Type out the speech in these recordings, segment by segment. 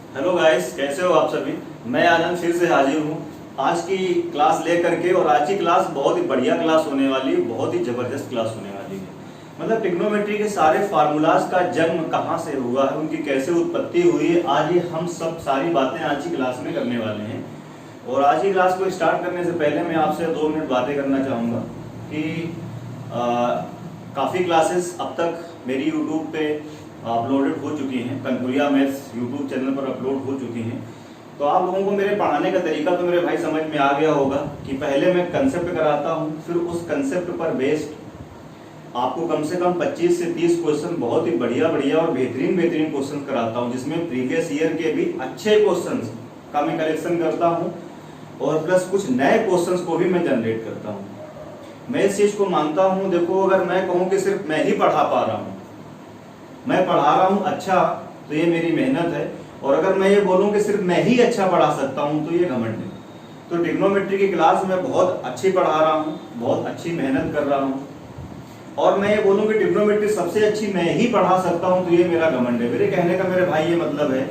Hello guys, कैसे हो आप सभी। मैं आनंद फिर से हाजिर हूँ आज की क्लास लेकर के। और आज की क्लास बहुत ही बढ़िया क्लास होने वाली है, बहुत ही ज़बरदस्त क्लास होने वाली है। मतलब ट्रिग्नोमेट्री के सारे फार्मूलाज का जन्म कहाँ से हुआ है, उनकी कैसे उत्पत्ति हुई है, आज ये हम सब सारी बातें आज की क्लास में करने वाले हैं। और आज की क्लास को स्टार्ट करने से पहले मैं आपसे 2 मिनट बातें करना चाहूँगा कि काफ़ी क्लासेस अब तक मेरी यूट्यूब पे अपलोडेड हो चुकी हैं, कनपुरिया मैथ्स यूट्यूब चैनल पर अपलोड हो चुकी हैं। तो आप लोगों को मेरे पढ़ाने का तरीका तो मेरे भाई समझ में आ गया होगा कि पहले मैं कंसेप्ट कराता हूँ, फिर उस कंसेप्ट पर बेस्ड आपको कम से कम 25 से 30 क्वेश्चन, बहुत ही बढ़िया बढ़िया और बेहतरीन बेहतरीन क्वेश्चन कराता हूँ, जिसमें प्रीवियस ईयर के भी अच्छे क्वेश्चन का मैं कलेक्शन करता हूँ और प्लस कुछ नए क्वेश्चन को भी मैं जनरेट करता हूँ। मैं इस चीज़ को मानता हूँ, देखो अगर मैं कहूँ कि सिर्फ मैं ही पढ़ा पा रहा हूँ, मैं पढ़ा रहा हूँ अच्छा, तो ये मेरी मेहनत है। और अगर मैं ये बोलूँ कि सिर्फ मैं ही अच्छा पढ़ा सकता हूँ, तो ये घमंड है। तो ट्रिग्नोमेट्री की क्लास मैं बहुत अच्छी पढ़ा रहा हूँ, बहुत अच्छी मेहनत कर रहा हूँ। और मैं ये बोलूँ कि ट्रिग्नोमेट्री सबसे अच्छी मैं ही पढ़ा सकता हूँ, तो ये मेरा घमंड है। मेरे कहने का मेरे भाई ये मतलब है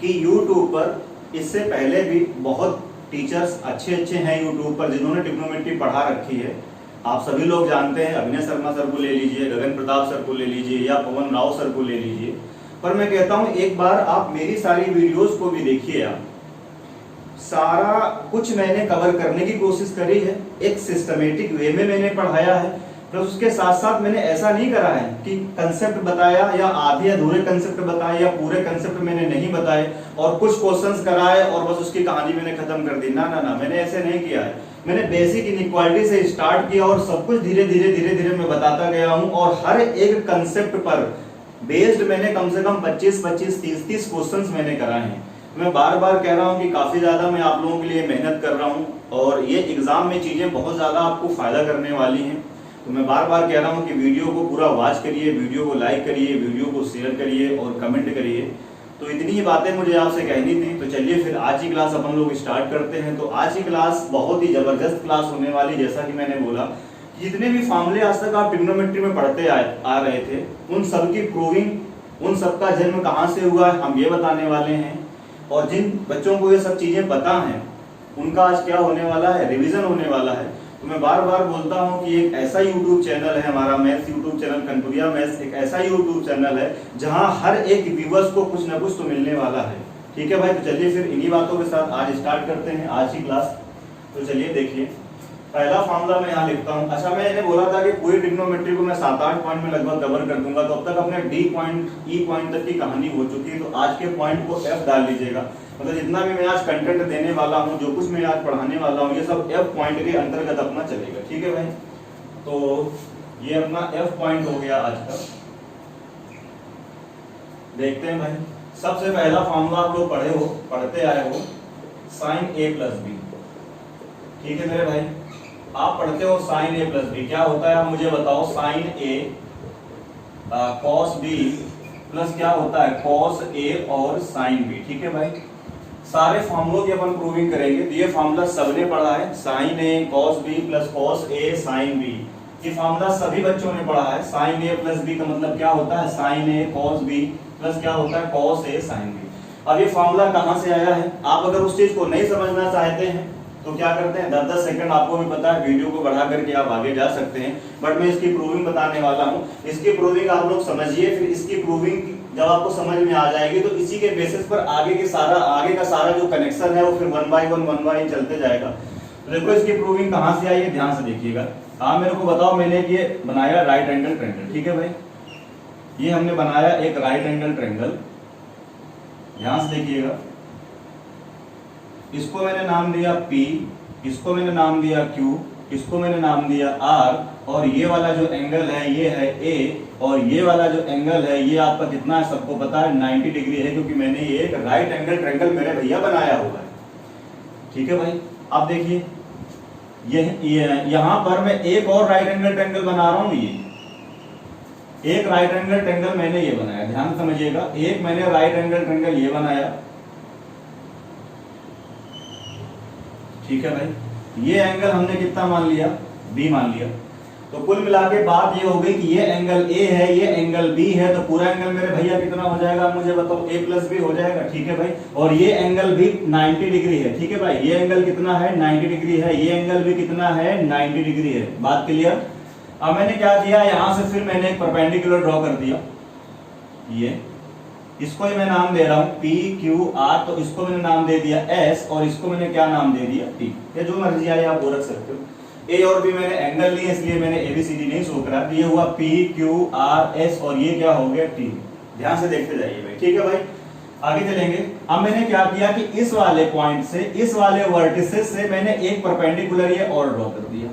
कि यूट्यूब पर इससे पहले भी बहुत टीचर्स अच्छे अच्छे हैं यूट्यूब पर, जिन्होंने ट्रिग्नोमेट्री पढ़ा रखी है। आप सभी लोग जानते हैं, अभिनय शर्मा सर को ले लीजिए, गगन प्रताप सर को ले लीजिए, या पवन राव सर को ले लीजिए। पर मैं कहता हूं एक बार आप मेरी सारी वीडियोस को भी देखिए। आप सारा कुछ मैंने कवर करने की कोशिश करी है, एक सिस्टमेटिक वे में मैंने पढ़ाया है। प्लस उसके साथ साथ मैंने ऐसा नहीं करा है कि कंसेप्ट बताया या आधे अधूरे कंसेप्ट बताए या पूरे कंसेप्ट मैंने नहीं बताए और कुछ क्वेश्चंस कराए और बस उसकी कहानी मैंने खत्म कर दी। ना ना ना, मैंने ऐसे नहीं किया है। मैंने बेसिक इनइक्वालिटी से स्टार्ट किया और सब कुछ धीरे धीरे धीरे धीरे मैं बताता गया हूं। और हर एक कंसेप्ट पर बेस्ड मैंने कम से कम 25-25, 30-30 क्वेश्चंस मैंने कराए हैं। मैं बार बार कह रहा हूं कि काफी ज्यादा मैं आप लोगों के लिए मेहनत कर रहा हूं और ये एग्जाम में चीजें बहुत ज्यादा आपको फायदा करने वाली हैं। तो मैं बार बार कह रहा हूं कि वीडियो को पूरा वॉच करिए, वीडियो को लाइक करिए, वीडियो को शेयर करिए और कमेंट करिए। तो इतनी ही बातें मुझे आपसे कहनी थी। तो चलिए फिर आज की क्लास अपन लोग स्टार्ट करते हैं। तो आज की क्लास बहुत ही जबरदस्त क्लास होने वाली। जैसा कि मैंने बोला, जितने भी फॉर्मूले आज तक आप ट्रिग्नोमेट्री में पढ़ते आ रहे थे, उन सब की प्रूविंग, उन सब का जन्म कहाँ से हुआ है, हम ये बताने वाले हैं। और जिन बच्चों को ये सब चीजें पता हैं, उनका आज क्या होने वाला है, रिवीजन होने वाला है। तो मैं बार बार बोलता हूं कि एक ऐसा यूट्यूब चैनल है हमारा मैथ्स यूट्यूब चैनल, कनपुरिया मैथ्स एक ऐसा यूट्यूब चैनल है जहां हर एक व्यूअर्स को कुछ ना कुछ तो मिलने वाला है। ठीक है भाई, तो चलिए फिर इन्हीं बातों के साथ आज स्टार्ट करते हैं आज की क्लास। तो चलिए देखिए, पहला फार्मूला मैं यहाँ लिखता हूँ। अच्छा, मैंने बोला था कि पूरी ट्रिग्नोमेट्री को मैं 7-8 पॉइंट में लगभग कवर कर दूंगा, तो अब तक अपने डी पॉइंट ई पॉइंट तक की कहानी हो चुकी है। तो आज के पॉइंट को एफ डाल लीजिएगा। मतलब जितना भी मैं आज कंटेंट देने वाला हूँ, जो कुछ मैं आज पढ़ाने वाला हूँ, ये सब एफ पॉइंट के अंतर्गत अपना चलेगा। ठीक है भाई, तो ये अपना एफ पॉइंट हो गया आज का। देखते हैं भाई, सबसे पहला फार्मूला आप लोग पढ़ते आए हो, साइन ए प्लस बी। ठीक है मेरे भाई, आप पढ़ते हो साइन ए प्लस बी। क्या होता है आप मुझे बताओ। Sign a cos b plus क्या होता है, कॉस ए और साइन बी। ठीक है भाई, सारे फॉर्मूलों की अपन प्रूविंग करेंगे। तो ये फॉर्मूला सबने पढ़ा है, sine a cos b plus cos a sine B. ये फॉर्मूला सभी बच्चों ने पढ़ा है। साइन ए प्लस बी का मतलब क्या होता है, sine a cos b plus क्या होता है, कॉस ए साइन बी। अब ये फॉर्मूला कहाँ से आया है, आप अगर उस चीज को नहीं समझना चाहते हैं तो क्या करते हैं, 10-10 सेकंड आपको भी पता है, वीडियो को बढ़ा करके आप आगे जा सकते हैं। बट मैं इसकी प्रूविंग बताने वाला हूँ। इसकी प्रूविंग आप लोग समझिए, फिर इसकी प्रूविंग जब आपको समझ में आ जाएगी तो इसी के बेसिस पर आगे का सारा जो कनेक्शन है वो फिर 1 by 1 चलते जाएगा। तो देखो इसकी प्रूविंग कहाँ से आई है, ध्यान से देखिएगा। आप मेरे को बताओ, मैंने ये बनाया राइट एंगल ट्रायंगल। ठीक है भाई, ये हमने बनाया एक राइट एंगल ट्रायंगल। ध्यान से देखिएगा, इसको मैंने नाम दिया P, इसको मैंने नाम दिया Q, इसको मैंने नाम दिया R, और ये वाला जो एंगल है ये है A, और ये वाला जो एंगल है ये आपका कितना है सबको पता है, 90 डिग्री है, क्योंकि मैंने ये एक राइट एंगल ट्रायंगल मेरे भैया बनाया हुआ है। ठीक है भाई, अब देखिए यहां पर मैं एक और राइट एंगल ट्रायंगल बना रहा हूं। ये एक राइट एंगल ट्रायंगल मैंने ये बनाया, ध्यान समझिएगा। एक मैंने राइट एंगल ट्रायंगल ये बनाया। ठीक है भाई, ये एंगल हमने कितना मान लिया, बी मान लिया। तो कुल मिला के बात ये हो गई कि ये एंगल ए है, ये एंगल बी है, तो पूरा एंगल मेरे भैया कितना हो जाएगा मुझे बताओ, ए प्लस बी हो जाएगा, ठीक है भाई। और ये एंगल भी 90 डिग्री है, ठीक है भाई, ये एंगल कितना है 90 डिग्री है, ये एंगल भी कितना है 90 डिग्री है, बात क्लियर। अब मैंने क्या किया, यहां से फिर मैंने एक परपेंडिकुलर ड्रॉ कर दिया, ये इसको ही मैं नाम दे रहा हूं पी क्यू आर, तो इसको मैंने नाम दे दिया एस और इसको मैंने क्या नाम दे दिया टी, या जो मर्जी आए आप वो रख सकते हो। ए और बी मैंने एंगल लिए इसलिए मैंने एबीसीडी नहीं शो करा, ये हुआ पी क्यू आर एस और ये क्या हो गया टी। ध्यान से देखते जाइए भाई, ठीक है भाई, आगे चलेंगे। अब मैंने क्या किया कि इस वाले पॉइंट से, इस वाले वर्टिसेस से मैंने एक परपेंडिकुलर ये और ड्रॉ कर दिया,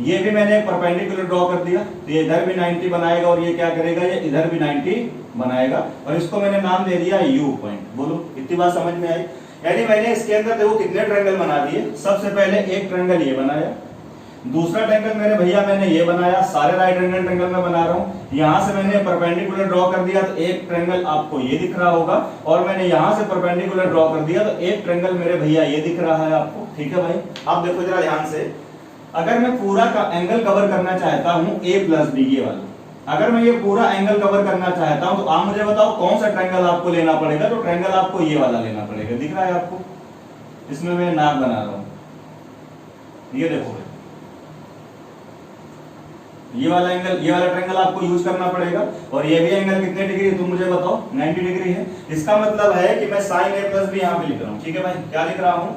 ये भी मैंने एक परपेंडिकुलर ड्रॉ कर दिया, तो ये इधर भी 90 बनाएगा और ये क्या करेगा, ये इधर भी 90 बनाएगा, और इसको मैंने नाम दे दिया यू पॉइंट। बोलो इतनी बात समझ में आई। यानी मैंने इसके अंदर देखो कितने ट्रायंगल बना दिए। सबसे पहले एक ट्रायंगल ये बनाया, दूसरा ट्रायंगल मेरे भैया मैंने ये बनाया, सारे राइट एंगल ट्रायंगल में बना रहा हूं। यहां से मैंने परपेंडिकुलर ड्रॉ कर दिया तो एक ट्रायंगल आपको ये दिख रहा होगा, और मैंने यहां से परपेंडिकुलर ड्रॉ कर दिया तो एक ट्रायंगल मेरे भैया ये दिख रहा है आपको, ठीक है भाई। आप देखो जरा ध्यान से, अगर मैं पूरा का एंगल कवर करना चाहता हूं ए प्लस बी, ये वाला अगर मैं ये पूरा एंगल कवर करना चाहता हूं तो आप मुझे बताओ कौन सा ट्रायंगल आपको लेना पड़ेगा। तो ट्रायंगल आपको ये वाला लेना पड़ेगा, दिख रहा है आपको, इसमें मैं नाक बना रहा हूं, ये देखो ये वाला एंगल, ये वाला ट्रायंगल आपको यूज करना पड़ेगा। और ये भी एंगल कितने डिग्री है तुम मुझे बताओ, 90 डिग्री है। इसका मतलब है कि मैं साइन ए प्लस बी यहां पे लिख रहा हूं, ठीक है भाई, क्या लिख रहा हूं,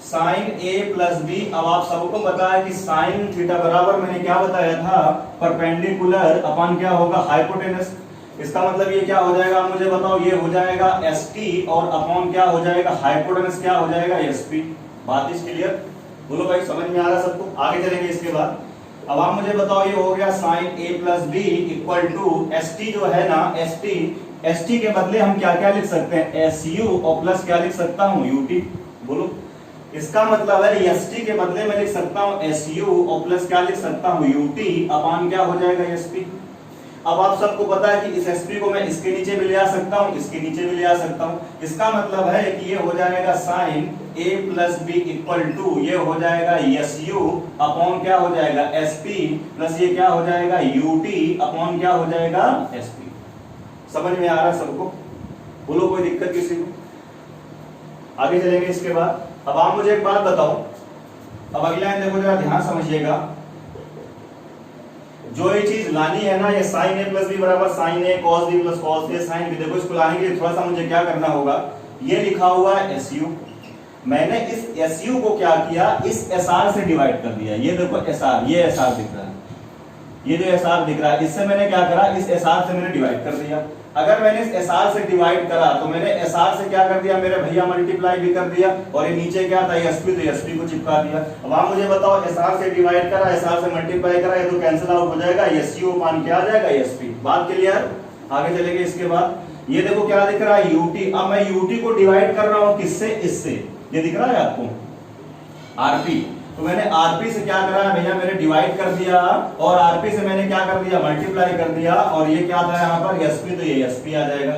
साइन ए प्लस बी। अब आप सबको पता है कि साइन थीटा बराबर मैंने क्या बताया था, परपेंडिकुलर अपॉन क्या होगा, हाइपोटेनस। इसका मतलब ये क्या हो जाएगा मुझे बताओ, ये हो जाएगा एस टी और अपॉन क्या हो जाएगा, हाइपोटेनस क्या हो जाएगा, एस पी। बात इस क्लियर, बोलो भाई समझ में आ रहा सबको। आगे चलेंगे इसके बाद। अब आप मुझे बताओ, ये हो गया sine a plus b equal to s t जो है ना, एस टी के बदले हम क्या क्या लिख सकते हैं, एस यू और प्लस क्या लिख सकता हूं, यू टी। बोलो, इसका मतलब है एस टी के बदले में लिख सकता हूं एस यू और प्लस क्या लिख सकता हूं, यू टी अपॉन क्या हो जाएगा, एस पी। अब आप सबको पता है कि इस एसपी को मैं इसके नीचे भी ले आ सकता हूं, इसके नीचे भी ले आ सकता हूं। इसका मतलब है कि ये हो जाएगा sine a plus b equal to, ये हो जाएगा एस यू अपॉन क्या हो जाएगा, एस पी प्लस ये क्या हो जाएगा, यू टी अपॉन क्या हो जाएगा, एस पी। समझ में आ रहा है सबको, बोलो कोई दिक्कत किसी को। आगे चलेंगे इसके बाद। अब आप मुझे एक बात बताओ, अब अगला लाइन देखो जरा ध्यान समझिएगा, जो ये चीज लानी है ना, ये साइन ए प्लस बी बराबर sine a cos b plus cos a sine B. देखो इसको लाने के लिए थोड़ा सा मुझे क्या करना होगा, ये लिखा हुआ है एस यू, मैंने इस एस यू को क्या किया, इस एस आर से डिवाइड कर दिया। ये देखो एस आर, ये एस आर दिख रहा है, ये जो एस आर दिख रहा है, इससे मैंने क्या करा, इस एस आर से मैंने डिवाइड कर दिया। अगर मैंने इस एस आर से डिवाइड करा तो मैंने एस आर से क्या कर दिया मेरे भैया, मल्टीप्लाई भी कर दिया, और ये नीचे क्या था एसपी, तो एसपी को चिपका दिया। अब आप मुझे बताओ, एस आर से डिवाइड करा, एस आर से मल्टीप्लाई करा, ये तो कैंसिल आउट हो जाएगा, एसयू अपॉन क्या आ जाएगा, एसपी। बात क्लियर। आगे चलेंगे इसके बाद। ये देखो क्या दिख रहा है, यूटी। अब मैं यूटी को डिवाइड कर रहा हूं किससे, इससे, ये दिख रहा है आपको, आरपी। तो मैंने आरपी से क्या करा भैया, मैंने डिवाइड कर दिया, और आरपी से मैंने क्या कर दिया, मल्टीप्लाई कर दिया, और ये क्या था यहाँ पर एसपी, तो ये एसपी आ जाएगा।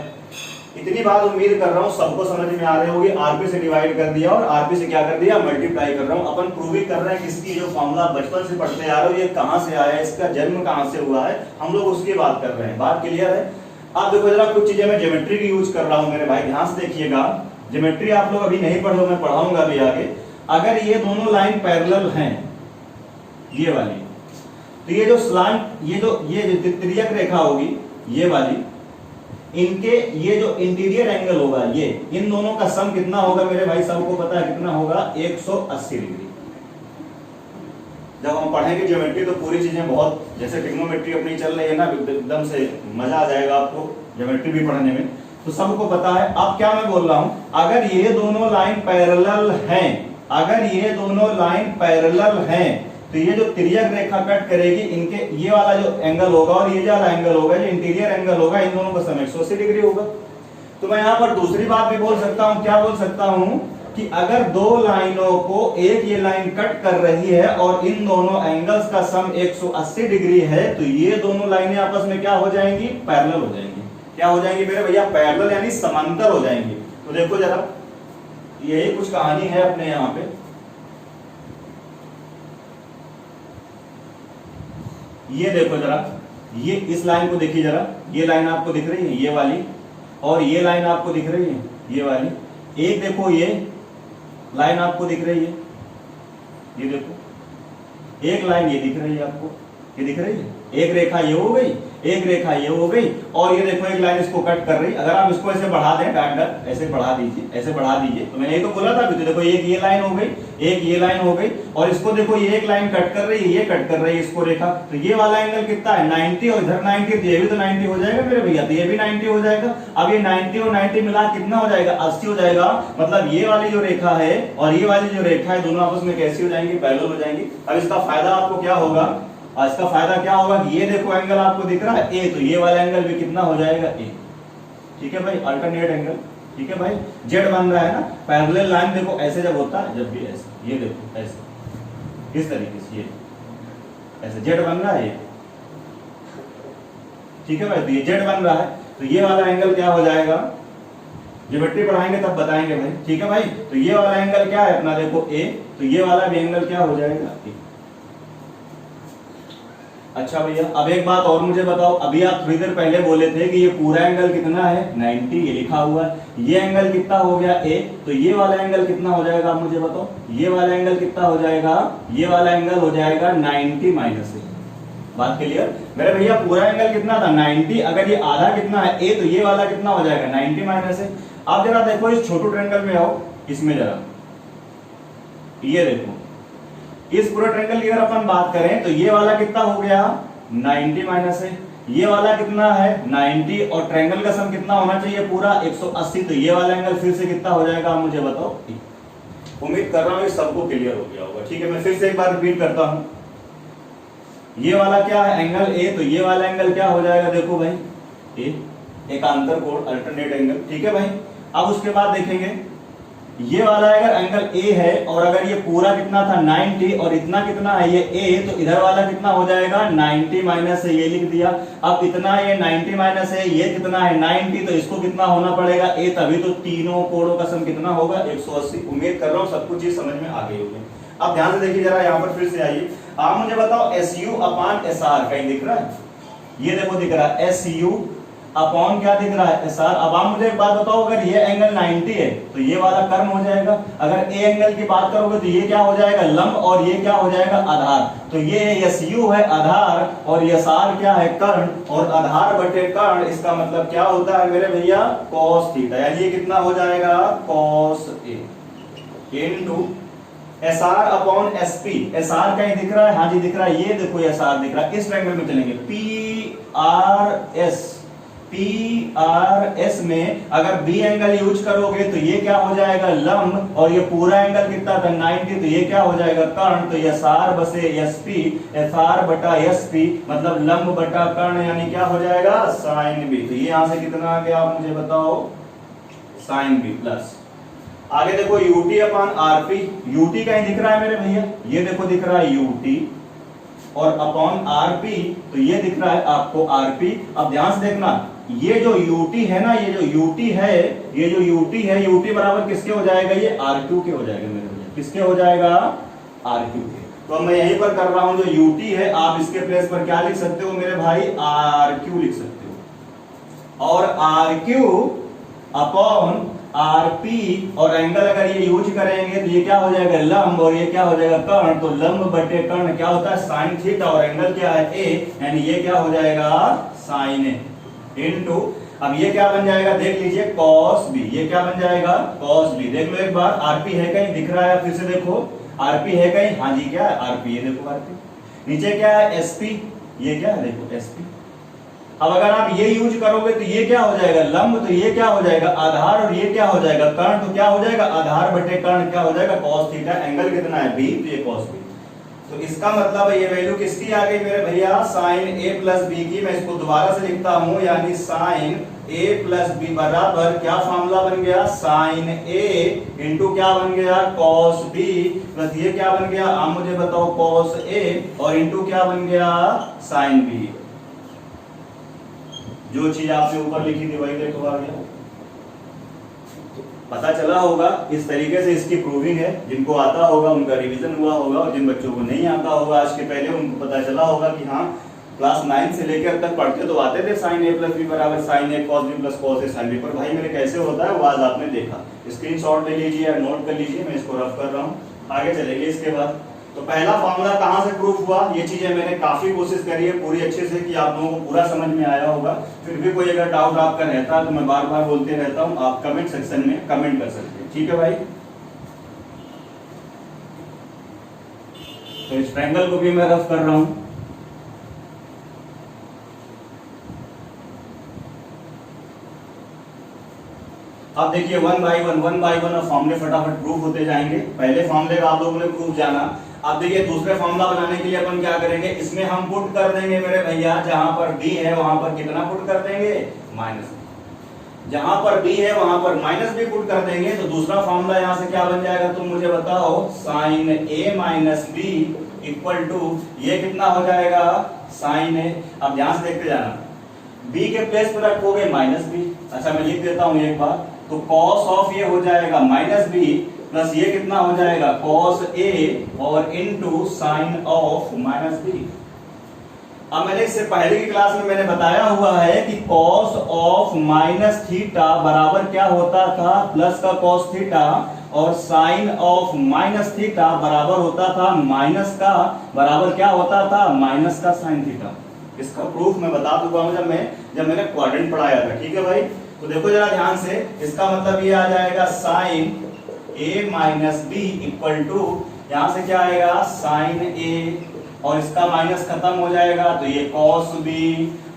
इतनी बात उम्मीद कर रहा हूँ सबको समझ में आ रही होगी। आरपी से डिवाइड कर दिया और आरपी से क्या कर दिया, मल्टीप्लाई कर रहा हूँ। अपन प्रूविंग कर रहे हैं किसकी, जो फॉर्मूला बचपन से पढ़ते आ रहे हो, ये कहाँ से आया है, इसका जन्म कहाँ से हुआ है, हम लोग उसकी बात कर रहे हैं। बात क्लियर है। आप देखो जरा, कुछ चीजें मैं ज्योमेट्री की यूज कर रहा हूँ मेरे भाई, ध्यान से देखिएगा। ज्योमेट्री आप लोग अभी नहीं पढ़ो, मैं पढ़ाऊंगा अभी आगे। अगर ये दोनों लाइन पैरेलल हैं, ये वाली, तो ये जो स्लांट, ये जो तिर्यक रेखा होगी ये वाली, इनके ये जो इंटीरियर एंगल होगा, ये इन दोनों का सम कितना होगा मेरे भाई, सबको पता है कितना होगा, 180 डिग्री। जब हम पढ़ेंगे ज्योमेट्री तो पूरी चीजें बहुत, जैसे ट्रिग्नोमेट्री अपनी चल रही है ना, एकदम से मजा आ जाएगा आपको ज्योमेट्री भी पढ़ने में, तो सबको पता है। अब क्या मैं बोल रहा हूं, अगर ये दोनों लाइन पैरेलल हैं, अगर ये दोनों लाइन पैरेलल हैं, तो ये जो तिर्यक रेखा कट करेगी, इनके ये वाला जो एंगल होगा और ये जो वाला एंगल होगा, जो इंटीरियर एंगल होगा, इन दोनों का सम 180 डिग्री होगा। तो मैं यहाँ पर दूसरी बात भी बोल सकता हूँ, क्या बोल सकता हूँ कि अगर दो लाइनों को, एक ये लाइन कट कर रही है और इन दोनों एंगल्स का सम 180 डिग्री है, तो ये दोनों लाइनें आपस में क्या हो जाएंगी, पैरेलल हो जाएंगी। क्या हो जाएंगी मेरे भैया, पैरेलल, यानी समांतर हो जाएंगी। तो देखो जरा, यही कुछ कहानी है अपने यहाँ पे। ये देखो जरा, ये इस लाइन को देखिए जरा, ये लाइन आपको दिख रही है ये वाली, और ये लाइन आपको दिख रही है ये वाली। एक देखो ये लाइन आपको दिख रही है, ये देखो एक लाइन ये दिख रही है आपको, ये दिख रही है। एक रेखा ये हो गई, एक रेखा ये हो गई, और ये देखो एक लाइन इसको कट कर रही। अगर आप इसको ऐसे बढ़ा दें, डाट ऐसे बढ़ा दीजिए, ऐसे बढ़ा दीजिए, तो मैंने ये तो बोला था अभी, तो देखो एक ये लाइन हो गई, एक ये लाइन हो गई, और इसको देखो ये एक लाइन कट कर रही है, ये कट कर रही है इसको रेखा। तो ये वाला एंगल कितना है 90, और इधर 90, तो ये भी तो 90 हो जाएगा मेरे भैया, तो ये भी 90 हो जाएगा। अब ये 90 और 90 मिला कितना हो जाएगा 80 हो जाएगा। मतलब ये वाली जो रेखा है और ये वाली जो रेखा है दोनों आपस में कैसी हो जाएंगी, पैरेलल हो जाएंगी। अब इसका फायदा आपको क्या होगा, इसका फायदा क्या होगा कि ये देखो एंगल आपको दिख रहा है ए, तो ये वाला एंगल भी कितना हो जाएगा ए। ठीक है भाई, अल्टरनेट एंगल। ठीक है भाई, जेड बन रहा है ना, पैरेलल लाइन देखो ऐसे जब होता है, जब भी ऐसे, ये देखो ऐसे, इस तरीके से, ये ऐसे जेड बन रहा है ये। ठीक है भाई, तो ये जेड बन रहा है, तो ये वाला एंगल क्या हो जाएगा, ज्योमेट्री पढ़ाएंगे तब बताएंगे भाई। ठीक है भाई, तो ये वाला एंगल क्या है अपना देखो ए, तो ये वाला भी एंगल क्या हो जाएगा ए। अच्छा भैया, अब एक बात और मुझे बताओ, अभी आप थोड़ी देर पहले बोले थे कि ये पूरा एंगल कितना है 90, ये लिखा हुआ है, ये एंगल कितना हो गया ए, तो ये वाला एंगल कितना हो जाएगा आप मुझे बताओ, ये वाला एंगल कितना हो जाएगा, ये वाला एंगल हो जाएगा 90 माइनस ए। बात क्लियर मेरे भैया, पूरा एंगल कितना था 90, अगर ये आधा कितना है ए, तो ये वाला कितना हो जाएगा 90 माइनस ए। आप जरा देखो इस छोटे ट्रायंगल में आओ, इसमें जरा ये देखो, इस पूरे ट्रायंगल की अगर अपन बात करें तो ये वाला कितना हो गया 90 माइनस है, ये वाला कितना है 90, और ट्रायंगल का सम कितना होना चाहिए पूरा 180, तो ये वाला एंगल फिर से कितना हो जाएगा आप मुझे बताओ। उम्मीद कर रहा हूं ये सबको क्लियर हो गया होगा। ठीक है, मैं फिर से एक बार रिपीट करता हूं, ये वाला क्या है एंगल ए, तो ये वाला एंगल क्या हो जाएगा देखो भाई ए, एकांतर कोण अल्टरनेट एंगल। ठीक है भाई, अब उसके बाद देखेंगे ये वाला अगर एंगल ए है, और अगर ये पूरा कितना था 90 और इतना कितना है ये ए, तो इधर वाला कितना हो जाएगा 90 माइनस है, ये लिख दिया। अब इतना ये 90 माइनस है, ये कितना है 90, तो इसको कितना होना पड़ेगा ए, तभी तो तीनों कोणों का सम कितना होगा 180। उम्मीद कर रहा हूँ सब कुछ चीज समझ में आ गई होगी। अब ध्यान से देखिए जरा, यहाँ पर फिर से आइए, आप मुझे बताओ SU/SR कहीं दिख रहा है, ये देखो दिख रहा है SU अपॉन क्या दिख रहा है SR। अब आप मुझे एक बात बताओ, अगर ये एंगल 90 है तो ये वाला कर्ण हो जाएगा, अगर ए एंगल की बात करोगे तो ये क्या हो जाएगा लंब, और ये क्या हो जाएगा आधार। तो ये SU है आधार, और SR क्या है कर्ण, और आधार बटे कर्ण, इसका मतलब क्या होता है मेरे भैया cos थीटा, यानी ये कितना हो जाएगा cos A into SR upon SP। SR कहीं दिख रहा है, हाँ जी दिख रहा है, ये देखो SR दिख रहा है। इस ट्रायंगल में चलेंगे PRS में अगर B एंगल यूज करोगे तो ये क्या हो जाएगा लंब, और ये पूरा एंगल कितना था 90, तो ये क्या हो जाएगा कर्ण। तो SR बसे SP, SR बटा SP मतलब लंब बटा कर्ण, यानी क्या हो जाएगा sin B। तो ये यहां से कितना आ गया आप मुझे बताओ sin B प्लस, आगे देखो UT/RP, UT कहीं दिख रहा है मेरे भैया, ये देखो दिख रहा है UT, और अपॉन RP, तो ये दिख रहा है आपको RP। अब ध्यान से देखना, ये जो UT है ना, ये जो UT है, ये जो UT है, UT बराबर किसके हो जाएगा ये RQ के हो जाएगा मेरे भैया, किसके हो जाएगा RQ के। तो मैं यहीं पर कर रहा हूं, जो UT है आप इसके प्लेस पर क्या लिख सकते हो मेरे भाई RQ लिख सकते हो, और RQ अपॉन RP, और एंगल अगर ये यूज करेंगे तो ये क्या हो जाएगा लंब, और ये क्या हो जाएगा कर्ण। तो लंब बटे कर्ण क्या होता है साइन थीटा, और एंगल क्या है A, यानी ये क्या हो जाएगा साइन A इनटू, अब ये क्या बन जाएगा देख लीजिए cos B, ये क्या बन जाएगा cos B। देख लो एक बार, RP है कहीं दिख रहा है, फिर से देखो RP है कहीं, हाँ जी क्या है RP, ये देखो RP। नीचे क्या है SP, ये क्या है देखो SP। अब अगर आप ये यूज करोगे तो ये क्या हो जाएगा लंब, तो ये क्या हो जाएगा आधार, और ये क्या हो जाएगा कर्ण, तो क्या हो जाएगा आधार बटे कर्ण क्या हो जाएगा cos थीटा। एंगल कितना है B, तो ये cos B। तो इसका मतलब है ये वैल्यू किसकी आ गई मेरे भैया sin A प्लस B की। मैं इसको दोबारा से लिखता हूं, यानी sin A प्लस B बराबर क्या फार्मूला बन गया sin A इंटू क्या बन गया cos B, प्लस ये क्या बन गया आप मुझे बताओ cos A, और इंटू क्या बन गया sin B। जो चीज आपने ऊपर लिखी थी वही देखो आ गया। पता चला होगा, इस तरीके से इसकी प्रूविंग है। जिनको आता होगा उनका रिवीजन हुआ होगा, और जिन बच्चों को नहीं आता होगा आज के पहले उनको पता चला होगा कि हाँ क्लास 9 से लेकर अब तक पढ़ते तो आते थे साइन ए प्लस बी बराबर sine a cos b plus cos a sine B, पर भाई मेरे कैसे होता है वो आज आपने देखा। स्क्रीनशॉट ले लीजिए या नोट कर लीजिए, मैं इसको रफ कर रहा हूँ, आगे चलेंगे इसके बाद। तो पहला फॉर्मूला कहाँ से प्रूफ हुआ, ये चीजें मैंने काफी कोशिश करी है पूरी अच्छे से कि आप लोगों को पूरा समझ में आया होगा। फिर भी कोई अगर डाउट आपका रहता है तो मैं बार बार बोलते रहता हूँ, आप कमेंट सेक्शन में कमेंट कर सकते हैं, ठीक है भाई। तो इस ट्रायंगल को भी मैं रफ कर रहा हूं। अब देखिए वन बाय वन और फॉर्मूले फटाफट प्रूफ होते जाएंगे। पहले फॉर्मूले का आप लोगों ने प्रूफ जाना। अब देखिए दूसरे फॉर्मूला बनाने के लिए अपन क्या करेंगे, इसमें हम पुट कर देंगे मेरे भैया, जहां पर b है वहां पर कितना पुट कर देंगे, माइनस। जहां पर b है वहां पर माइनस भी पुट कर देंगे। तो दूसरा फॉर्मूला यहां से क्या बन जाएगा, तुम मुझे बताओ, sine a minus b equal to ये कितना हो जाएगा, साइन a। अब ध्यान से देखते जाना, b के प्लेस पर रखोगे माइनस b। अच्छा मैं लिख देता हूं एक बार, तो कॉस ऑफ ये हो जाएगा माइनस बी प्लस ये कितना हो जाएगा कॉस ए और into sine of minus b. अब मैंने इससे पहले की क्लास में मैंने बताया हुआ है कि कॉस ऑफ माइनस थीटा बराबर क्या होता था, प्लस का कॉस थीटा, और साइन ऑफ माइनस थीटा बराबर होता था माइनस का, बराबर क्या होता था, माइनस का साइन थीटा। इसका प्रूफ मैं बता चुका हूं जब मैंने क्वाड्रेंट पढ़ाया था, ठीक है भाई। तो देखो जरा ध्यान से, इसका मतलब ये आ जाएगा sine a minus b equal to, यहां से क्या आएगा साइन a, और इसका माइनस खत्म हो जाएगा तो ये कॉस b,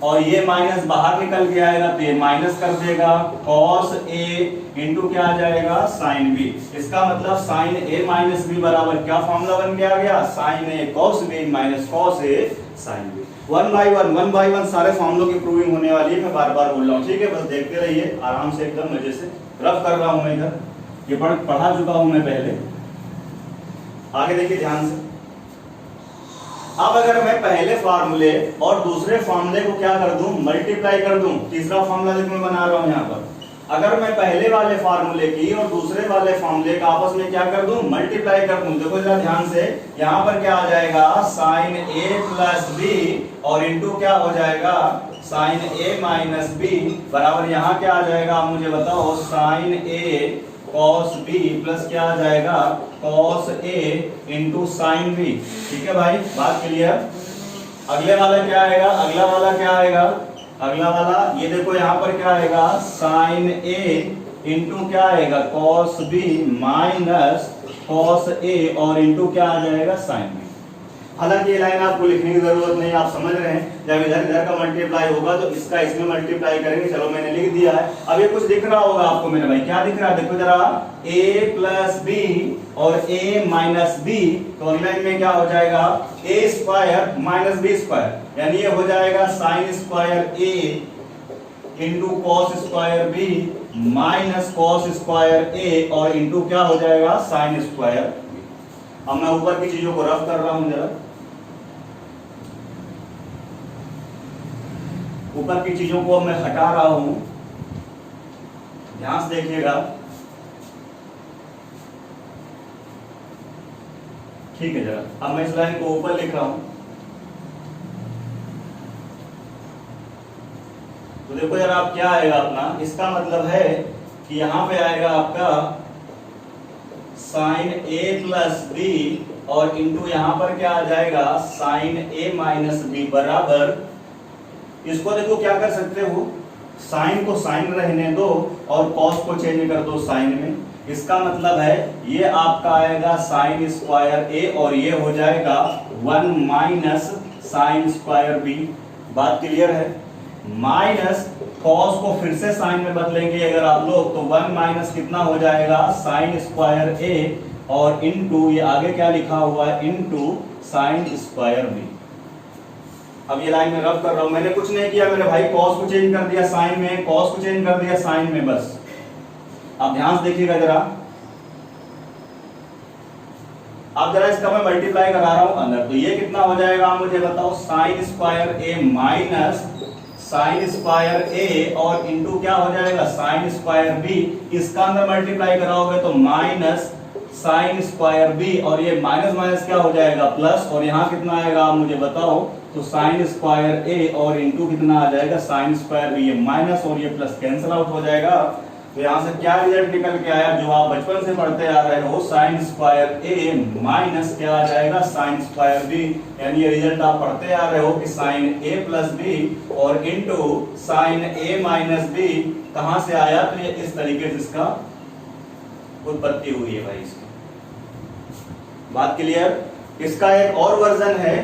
और ये माइनस बाहर निकल के आएगा तो ये माइनस कर देगा कॉस a इंटू क्या आ जाएगा साइन b। इसका मतलब साइन a माइनस बी बराबर क्या फॉर्मूला बन के आ गया, sine a cos b minus cos a sine b। One by one सारे फॉर्मूलों की प्रूविंग होने वाली है, मैं बार बार बोल रहा हूँ, ठीक है। बस देखते रहिए आराम से, एकदम मजे से रफ कर रहा हूं मैं इधर, ये पढ़ा चुका हूं मैं पहले। आगे देखिए ध्यान से। अब अगर मैं पहले फार्मूले और दूसरे फार्मूले को क्या कर दूं, मल्टीप्लाई कर दूं, तीसरा फार्मूला जो मैं बना रहा हूं यहां पर, अगर मैं पहले वाले फार्मूले की और दूसरे वाले फार्मूले का आपस में क्या कर दूं, मल्टीप्लाई कर दूं। देखो जरा ध्यान से, यहां पर क्या आ जाएगा साइन a प्लस बी और इंटू क्या हो जाएगा साइन a माइनस बी बराबर यहां क्या आ जाएगा, आप मुझे बताओ, sine a cos b plus क्या आ जाएगा cos a into sine b। ठीक है भाई, बात क्लियर। अगले वाला क्या आएगा, अगला वाला क्या आएगा, अगला वाला ये देखो यहाँ पर क्या आएगा साइन a इंटू क्या आएगा cos b minus cos a और इंटू क्या आ जाएगा साइन b। हालांकि ये लाइन आपको लिखने की जरूरत नहीं, आप समझ रहे हैं, जब इधर इधर का मल्टीप्लाई होगा तो इसका इसमें मल्टीप्लाई करेंगे। चलो मैंने लिख दिया है। अब ये कुछ दिख रहा होगा आपको मेरे भाई, क्या दिख रहा है, देखो जरा, a प्लस बी और a माइनस बी, तो अगली लाइन में क्या हो जाएगा a square minus b square, यानी ये हो जाएगा sine square a into cos square B minus cos square a और इंटू क्या हो जाएगा साइन स्क्वायर b। अब मैं ऊपर की चीजों को रफ कर रहा हूं जरा, ऊपर की चीजों को मैं हटा रहा हूं, ध्यान से देखिएगा, ठीक है। जरा अब मैं इस लाइन को ऊपर लिख रहा हूं, तो देखो जरा आप क्या आएगा अपना, इसका मतलब है कि यहां पे आएगा आपका साइन a प्लस बी और इंटू यहां पर क्या आ जाएगा साइन a माइनस बी बराबर, इसको देखो क्या कर सकते हो, साइन को साइन रहने दो और कॉस को चेंज कर दो साइन में। इसका मतलब है ये आपका आएगा साइन स्क्वायर a और ये हो जाएगा 1 माइनस साइन स्क्वायर b। बात क्लियर है। माइनस कॉस को फिर से साइन में बदलेंगे अगर आप लोग, तो 1 माइनस कितना हो जाएगा साइन स्क्वायर a और इनटू ये आगे क्या लिखा हुआ है इनटू साइन स्क्वायर b। अब ये लाइन में रब कर रहा हूं, मैंने कुछ नहीं किया मेरे भाई, कॉस को चेंज कर दिया साइन में, कॉस को चेंज कर दिया साइन में, बस। अब ध्यान से देखिएगा जरा, अब जरा इसका मैं मल्टीप्लाई करा रहा हूं अंदर, तो ये कितना हो जाएगा आप मुझे बताओ, sign square a minus sine square a और इंटू क्या हो जाएगा साइन स्क्वायर b। इसका अंदर मल्टीप्लाई कराओगे तो माइनस साइन स्क्वायर b और ये माइनस माइनस क्या हो जाएगा प्लस, और यहाँ कितना आएगा आप मुझे बताओ तो साइन स्क्वायर ए और इंटू कितना आ जाएगा साइन स्क्वायर बी, ये माइनस और ये प्लस कैंसिल आउट हो जाएगा। तो यहाँ से क्या रिजल्ट निकल के आया जो आप बचपन से पढ़ते आ रहे हो, साइन स्क्वायर ए माइनस क्या आ जाएगा साइन स्क्वायर बी। यानी ये रिजल्ट आप पढ़ते आ रहे हो कि साइन ए प्लस बी और into sine a minus B कहां से आया, तो ये इस तरीके से इसका उत्पत्ति हुई है भाई। इसकी बात क्लियर। इसका एक और वर्जन है,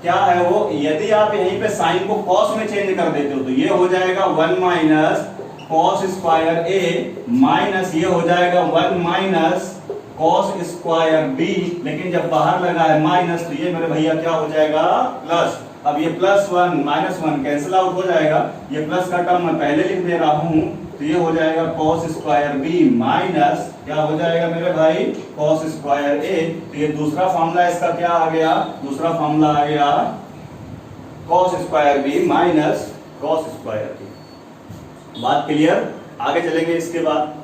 क्या है वो, यदि आप यहीं पे साइन को कॉस में चेंज कर देते हो तो ये हो जाएगा 1 माइनस कॉस स्क्वायर ए माइनस ये हो जाएगा 1 माइनस कॉस स्क्वायर बी, लेकिन जब बाहर लगा है माइनस तो ये मेरे भैया क्या हो जाएगा प्लस। अब ये प्लस 1 माइनस 1 कैंसिल आउट हो जाएगा, ये प्लस का टर्म मैं पहले लिख दे रहा हूं, तो ये हो जाएगा कॉस स्क्वायर बी माइनस क्या हो जाएगा मेरे भाई कॉस स्क्वायर ए। तो ये दूसरा फॉर्मूला इसका क्या आ गया, दूसरा फॉर्मूला आ गया cos square B minus cos square B. बात क्लियर। आगे चलेंगे इसके बाद,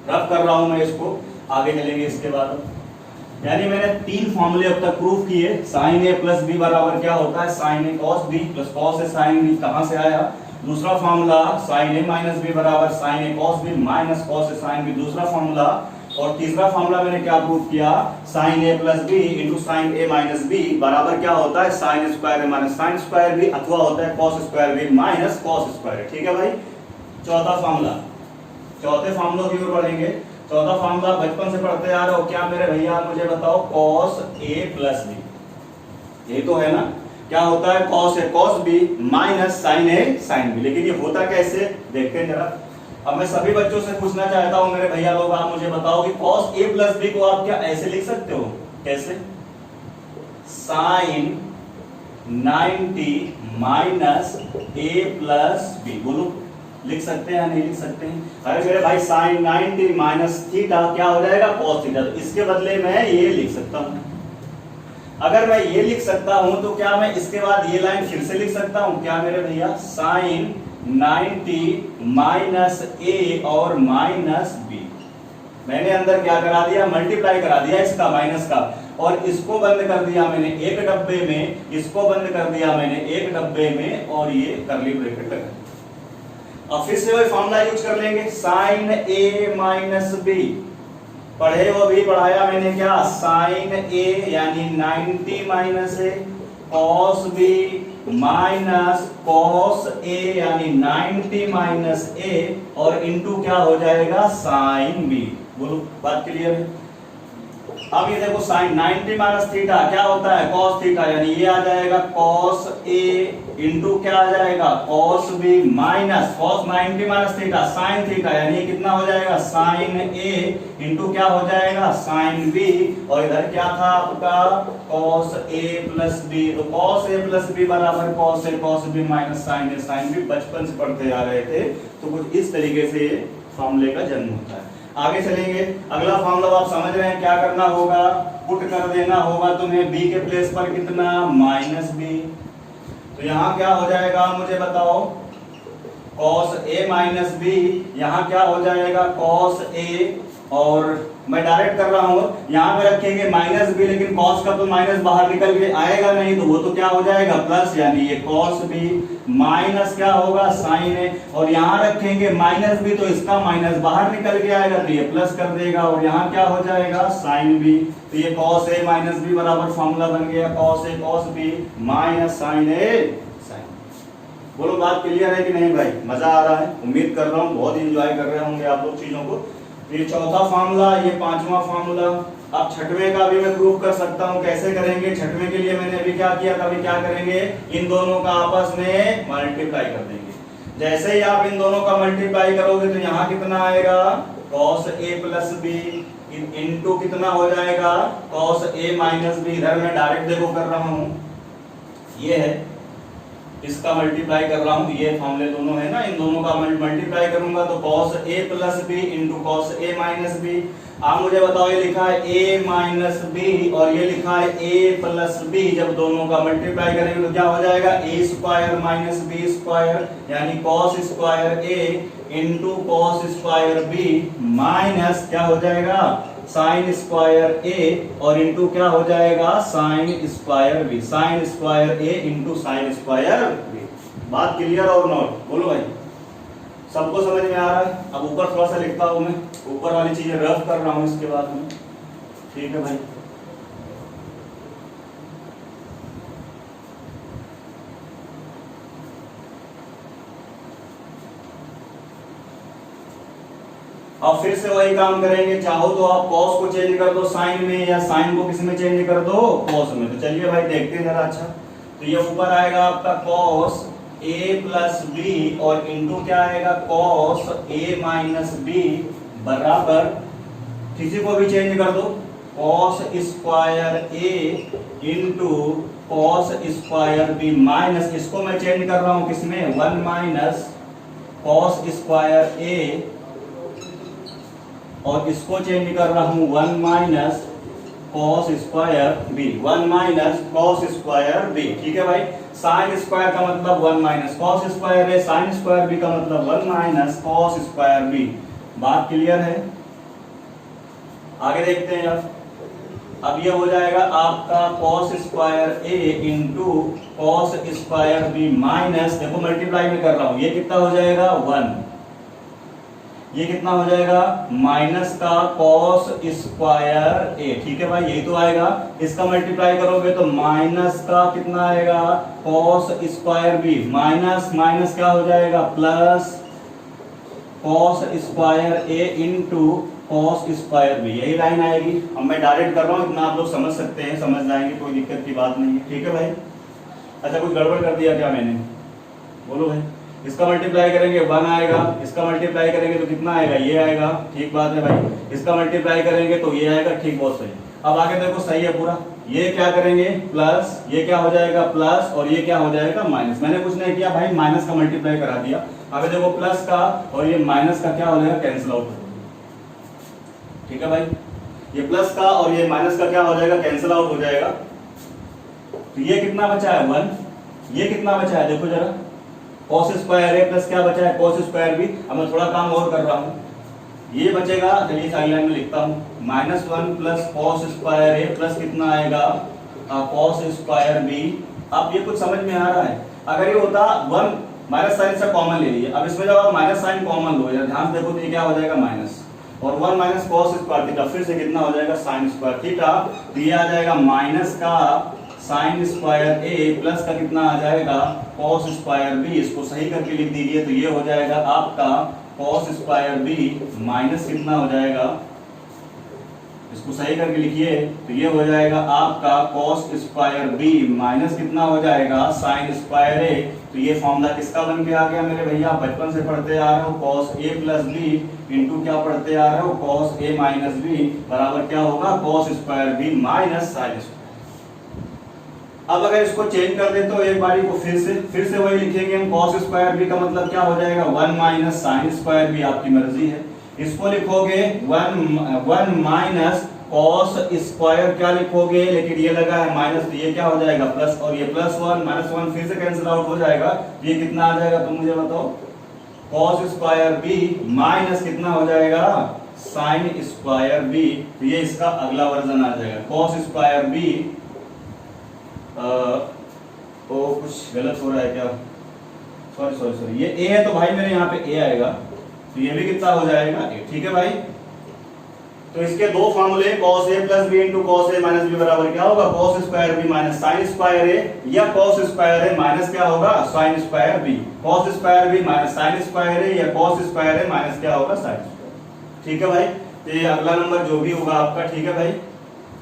रफ कर रहा हूं मैं इसको, आगे चलेंगे इसके बाद। यानी मैंने 3 फॉर्मूले अब तक प्रूफ किए। साइन ए प्लस बी बराबर क्या होता है sine a cos b plus cos a sine b, कहां से आया। दूसरा formula sine a minus B बराबर sine a cos B minus cos a sine b, दूसरा फॉर्मूला। और तीसरा फॉर्मूला मैंने क्या प्रूफ किया, sine a plus B into sine a minus B बराबर क्या होता है साइन स्क्वायर ए माइनस साइन स्क्वायर बी, अथवा होता है cos square B minus cos square. ठीक है भाई। चौथा फॉर्मूला, चौथे फॉर्मूलों की ओर बढ़ेंगे। चौथा फॉर्मूला बचपन से पढ़ते आ रहे हो क्या मेरे भैया, मुझे बताओ, कॉस ए प्लस बी, ये तो है ना। क्या होता है कॉस ए कॉस बी माइनस साइन ए साइन बी, लेकिन ये होता कैसे देखते हैं जरा। अब मैं सभी बच्चों से पूछना चाहता हूं मेरे भैया लोग, आप मुझे बताओ कि cos a प्लस बी को आप क्या ऐसे लिख सकते हो, कैसे, sine 90 minus a plus b, बोलो लिख सकते हैं या नहीं लिख सकते हैं। अरे मेरे भाई साइन 90 माइनस थीटा क्या हो जाएगा cos थीटा, तो इसके बदले मैं ये लिख सकता हूं। अगर मैं ये लिख सकता हूं तो क्या मैं इसके बाद ये लाइन फिर से लिख सकता हूं क्या मेरे भैया, साइन 90 माइनस ए और माइनस बी। मैंने अंदर क्या करा दिया, मल्टीप्लाई करा दिया इसका माइनस का, और इसको बंद कर दिया मैंने एक डब्बे में, इसको बंद कर दिया मैंने एक डब्बे में, और ये कर्ली ब्रैकेट लगा दिया। अब फिर से वही फॉर्मूला यूज कर लेंगे, साइन ए माइनस बी, पढ़े वो भी पढ़ाया मैंने क्या, साइन ए यानी 90 माइनस ए, कॉस बी माइनस कॉस ए यानी 90 माइनस ए, और इनटू क्या हो जाएगा साइन बी। बोलो बात क्लियर है। अब ये देखो साइन 90 माइनस थीटा क्या होता है कॉस थीटा, यानी ये आ जाएगा कॉस ए इंटू क्या आ जाएगा cos B minus cos 90 minus theta sine theta, यानी कितना हो जाएगा साइन ए इंटू क्या हो जाएगा साइन बी, और इधर क्या था आपका कॉस ए प्लस बी। तो कॉस ए प्लस बी बराबर cos B minus sine b बचपन से पढ़ते आ रहे थे, तो कुछ इस तरीके से फॉर्मूले का जन्म होता है। आगे चलेंगे, अगला फॉर्मूला आप समझ रहे हैं क्या करना होगा, पुट कर देना होगा तुम्हें b के प्लेस पर कितना माइनस बी। तो यहाँ क्या हो जाएगा मुझे बताओ, cos a माइनस बी, यहाँ क्या हो जाएगा cos a, और मैं डायरेक्ट कर रहा हूँ, यहाँ पे रखेंगे माइनस बी, लेकिन cos का तो माइनस बाहर निकल के आएगा नहीं, तो वो तो क्या हो जाएगा प्लस, यानी ये cos b माइनस क्या होगा sin a, और यहाँ रखेंगे माइनस बी, तो इसका माइनस बाहर निकल के आएगा तो ये प्लस कर देगा, और यहाँ क्या हो जाएगा sin b। तो ये cos a माइनस बी बराबर फॉर्मूला बन गया cos a cos b minus sin a sin। बोलो बात क्लियर है कि नहीं भाई, मजा आ रहा है, उम्मीद कर रहा हूँ बहुत एंजॉय कर रहे होंगे आप लोग चीजों को। ये चौथा फार्मूला, ये पांचवा फार्मूला। अब छठवें का भी मैं प्रूफ कर सकता हूं, कैसे करेंगे। छठवें के लिए मैंने अभी क्या किया, कभी क्या करेंगे, इन दोनों का आपस में मल्टीप्लाई कर देंगे। जैसे ही आप इन दोनों का मल्टीप्लाई करोगे तो यहाँ कितना आएगा cos a plus B into कितना हो जाएगा cos a माइनस बी। इधर मैं डायरेक्ट देखो कर रहा हूँ, ये है इसका मल्टीप्लाई कर रहा हूं, ये फॉर्मूले दोनों है ना, इन दोनों का मल्टीप्लाई करूंगा तो cos a plus B into cos a minus b. आप मुझे बताओ, ये लिखा है a माइनस बी और ये लिखा है a प्लस बी, जब दोनों का मल्टीप्लाई करेंगे तो क्या हो जाएगा a square minus b square, यानी cos square a into cos square b minus क्या हो जाएगा साइन स्क्वायर ए और इंटू क्या हो जाएगा sine square B, sine square ए इंटू साइन स्क्वायर बी। बात क्लियर और नोट बोलो भाई, सबको समझ में आ रहा है? अब ऊपर थोड़ा सा लिखता हूं मैं, ऊपर वाली चीजें रफ कर रहा हूं इसके बाद में, ठीक है भाई। अब फिर से वही काम करेंगे, चाहो तो आप कॉस को चेंज कर दो साइन में, या साइन को किस में चेंज कर दो कॉस में। तो चलिए भाई देखते हैं जरा। अच्छा तो ये ऊपर आएगा आपका कॉस ए प्लस बी और इंटू क्या आएगा कॉस ए माइनस बी बराबर, किसी को भी चेंज कर दो, कॉस स्क्वायर ए into cos square B minus, इसको मैं चेंज कर रहा हूं किसमें 1 माइनस कॉस स्क्वायर ए और इसको चेंज कर रहा हूं 1 minus cos square b, 1 minus cos square b. ठीक है भाई, साइन स्क्वायर का मतलब 1 माइनस कॉस स्क्वायर है, साइन स्क्वायर बी का मतलब 1 माइनस कॉस स्क्वायर बी। बात क्लियर है? आगे देखते हैं आप। अब ये हो जाएगा आपका कॉस स्क्वायर ए into cos square B minus, देखो मल्टीप्लाई में कर रहा हूं, ये कितना हो जाएगा 1, ये कितना हो जाएगा माइनस का कॉस स्क्वायर ए। ठीक है भाई, यही तो आएगा। इसका मल्टीप्लाई करोगे तो माइनस का कितना आएगा cos square B minus minus क्या हो जाएगा प्लस कॉस स्क्वायर ए इंटू कॉस स्क्वायर बी, यही लाइन आएगी। अब मैं डायरेक्ट कर रहा हूं, इतना आप लोग समझ सकते हैं, समझ जाएंगे, कोई दिक्कत की बात नहीं है। ठीक है भाई। अच्छा कुछ गड़बड़ कर दिया क्या मैंने? बोलो भाई। इसका मल्टीप्लाई करेंगे 1 आएगा, इसका मल्टीप्लाई करेंगे तो कितना आएगा ये आएगा, ठीक बात है भाई। इसका मल्टीप्लाई करेंगे तो ये आएगा, ठीक, बहुत सही। अब आगे देखो सही है पूरा, ये क्या करेंगे प्लस, ये क्या हो जाएगा प्लस और ये क्या हो जाएगा माइनस। मैंने कुछ नहीं किया भाई, माइनस का मल्टीप्लाई करा दिया। आगे देखो प्लस का और ये माइनस का क्या हो जाएगा कैंसिल आउट। ठीक है भाई, ये प्लस का और ये माइनस का क्या हो जाएगा कैंसिल आउट हो जाएगा। तो ये कितना बचा है 1, ये कितना बचा है देखो जरा, कॉस स्क्वायर ए प्लस क्या बचा है कॉस स्क्वायर बी। अब मैं थोड़ा काम और कर रहा हूं, ये बचेगा, चलिए साइड लाइन में लिखता हूं, -1 प्लस कॉस स्क्वायर ए प्लस कितना आएगा कॉस स्क्वायर बी। अब ये कुछ समझ में आ रहा है? अगर ये होता 1 माइनस साइन से कॉमन ले लीजिए, अब इसमें जब आप माइनस साइन कॉमन लो, ध्यान देखो तो ये क्या हो जाएगा माइनस और 1 माइनस कॉस स्क्वायर थीटा, फिर से कितना हो जाएगा साइन स्क्वायर थीटा। तो ये आ जाएगा माइनस का साइन स्क्वायर ए प्लस का कितना आ जाएगा कॉस स्क्वायर बी। इसको सही करके लिख दीजिए तो ये हो जाएगा आपका कॉस स्क्वायर बी माइनस कितना हो जाएगा, इसको सही करके लिखिए तो ये हो जाएगा आपका कॉस स्क्वायर बी माइनस कितना हो जाएगा साइन स्क्वायर ए। तो ये फॉर्मूला किसका बन के आ गया मेरे भैया, बचपन से पढ़ते आ रहे हो cos a plus B into क्या पढ़ते आ रहे हो कॉस ए माइनस बी बराबर क्या होगा cos square B minus sine square. अब अगर इसको चेंज कर दे तो एक बारी को फिर से वही लिखेंगे हम, कॉस स्क्वायर बी का मतलब क्या हो जाएगा 1 माइनस साइन स्क्वायर बी, आपकी मर्जी है। इसको लिखोगे 1 माइनस कॉस स्क्वायर क्या लिखोगे, लेकिन ये लगा है माइनस तो ये क्या हो जाएगा प्लस और ये +1 -1 फिर से कैंसिल आउट हो जाएगा। ये कितना आ जाएगा तुम मुझे बताओ, कॉस स्क्वायर बी माइनस कितना हो जाएगा साइन स्क्वायर बी। तो ये इसका अगला वर्जन आ जाएगा कॉस स्क्वायर बी। तो कुछ गलत हो रहा है क्या, सॉरी ये ए है तो भाई मेरे यहाँ पे ए आएगा, तो ये भी कितना हो जाएगा ए। ठीक है भाई, तो इसके दो फॉर्मूले cos a plus B into cos A minus B बराबर क्या होगा cos square B minus sine square A, या cos स्क्वायर ए माइनस क्या होगा sine square B. cos square B minus sine square A या cos स्क्वायर ए minus क्या होगा sine square. ठीक है भाई, तो ये अगला नंबर जो भी होगा आपका। ठीक है भाई,